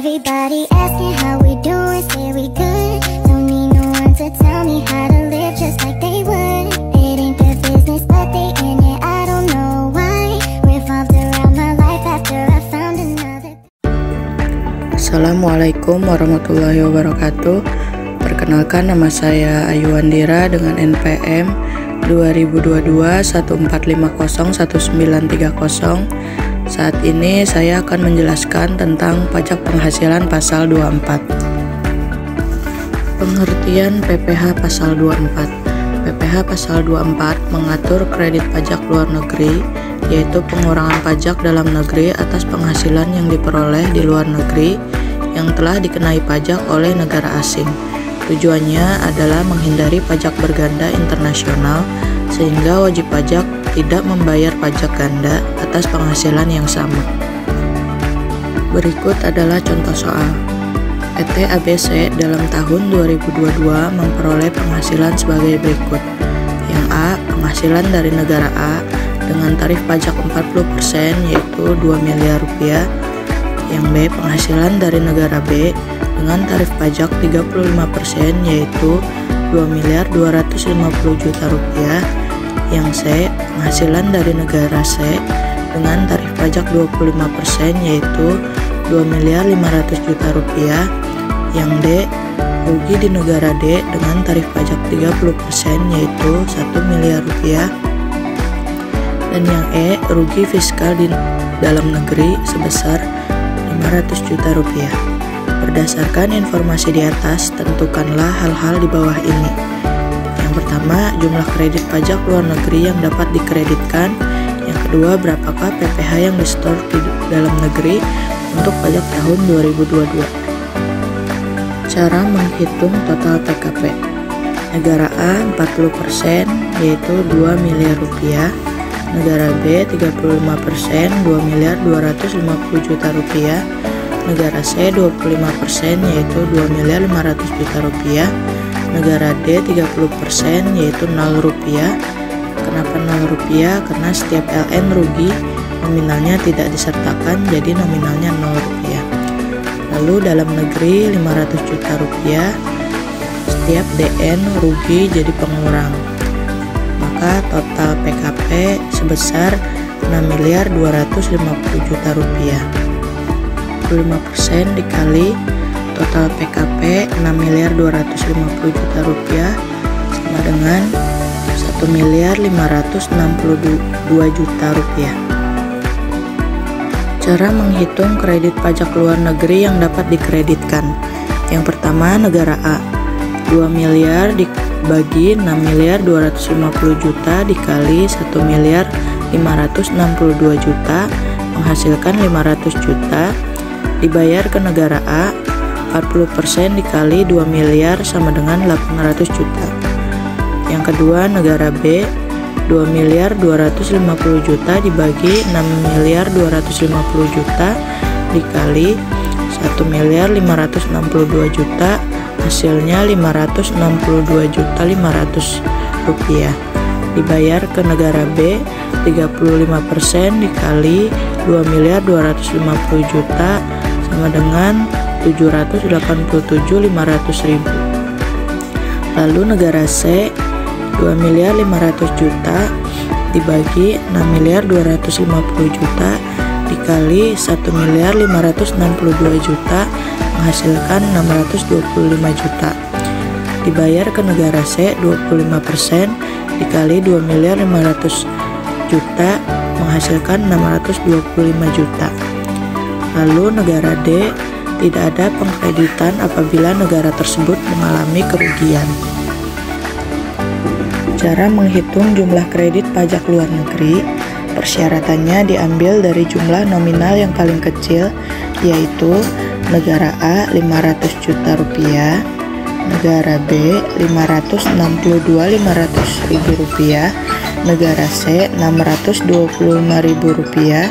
Everybody asking how we doing, say we good. Don't need no one to tell me how to live just like they would. It ain't their business, but they in it, I don't know why. Revolved around my life after I found another. Assalamualaikum warahmatullahi wabarakatuh. Perkenalkan, nama saya Ayu Wandira dengan NPM 2022-1450-1930. Saat ini saya akan menjelaskan tentang pajak penghasilan pasal 24. Pengertian PPh pasal 24. PPh pasal 24 mengatur kredit pajak luar negeri, yaitu pengurangan pajak dalam negeri atas penghasilan yang diperoleh di luar negeri yang telah dikenai pajak oleh negara asing. Tujuannya adalah menghindari pajak berganda internasional sehingga wajib pajak tidak membayar pajak ganda atas penghasilan yang sama. Berikut adalah contoh soal. PT ABC dalam tahun 2022 memperoleh penghasilan sebagai berikut. Yang A, penghasilan dari negara A dengan tarif pajak 40% yaitu 2 miliar rupiah. Yang B, penghasilan dari negara B dengan tarif pajak 35% yaitu 2.250 juta rupiah. Yang C, penghasilan dari negara C dengan tarif pajak 25% yaitu 2.500 juta rupiah. Yang D, rugi di negara D dengan tarif pajak 30% yaitu 1 miliar rupiah. Dan yang E, rugi fiskal di dalam negeri sebesar 500 juta rupiah. Berdasarkan informasi di atas, tentukanlah hal-hal di bawah ini. Yang pertama, jumlah kredit pajak luar negeri yang dapat dikreditkan. Yang kedua, berapakah PPh yang disetor di dalam negeri untuk pajak tahun 2022. Cara menghitung total PKP. Negara A 40% yaitu 2 miliar rupiah. Negara B 35% 2.250 juta rupiah. Negara C 25% yaitu 2.500 juta rupiah. Negara D 30% yaitu 0 rupiah. Kenapa 0 rupiah? Karena setiap LN rugi nominalnya tidak disertakan, jadi nominalnya 0 rupiah. Lalu dalam negeri 500 juta rupiah, setiap DN rugi jadi pengurang. Maka total PKP sebesar 6.250 juta rupiah. 25% dikali total PKP 6.250 juta rupiah sama dengan 1.562 juta rupiah. Cara menghitung kredit pajak luar negeri yang dapat dikreditkan. Yang pertama, negara A 2 miliar dibagi 6.250 juta dikali 1.562 juta menghasilkan 500 juta. Dibayar ke negara A 40% dikali 2 miliar sama dengan 800 juta. Yang kedua, negara B 2 miliar 250 juta dibagi 6 miliar 250 juta dikali 1 miliar 562 juta hasilnya 562 juta 500 rupiah. Dibayar ke negara B 35% dikali 2 miliar 250 juta sama dengan 787.500.000. Lalu negara C 2 miliar 500 juta dibagi 6 miliar 250 juta dikali 1 miliar 562 juta menghasilkan 625 juta. Dibayar ke negara C 25% dikali 2 miliar 500 juta menghasilkan 625 juta. Lalu negara D tidak ada pengkreditan apabila negara tersebut mengalami kerugian. Cara menghitung jumlah kredit pajak luar negeri. Persyaratannya diambil dari jumlah nominal yang paling kecil, yaitu negara A 500 juta rupiah, negara B 562.500.000 rupiah, negara C 625.000 rupiah,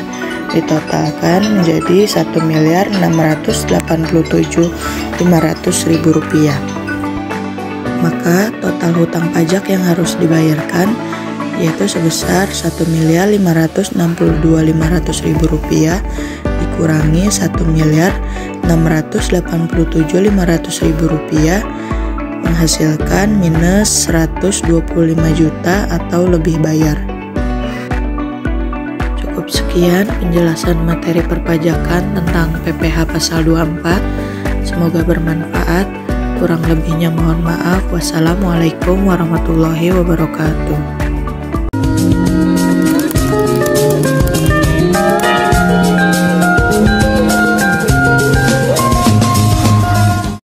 ditotalkan menjadi 1.687.500.000 rupiah. Maka total hutang pajak yang harus dibayarkan yaitu sebesar 1.562.500.000 rupiah dikurangi 1.350.000 Rp687.500.000 menghasilkan minus 125 juta atau lebih bayar. Cukup sekian penjelasan materi perpajakan tentang PPh pasal 24. Semoga bermanfaat. Kurang lebihnya mohon maaf. Wassalamualaikum warahmatullahi wabarakatuh.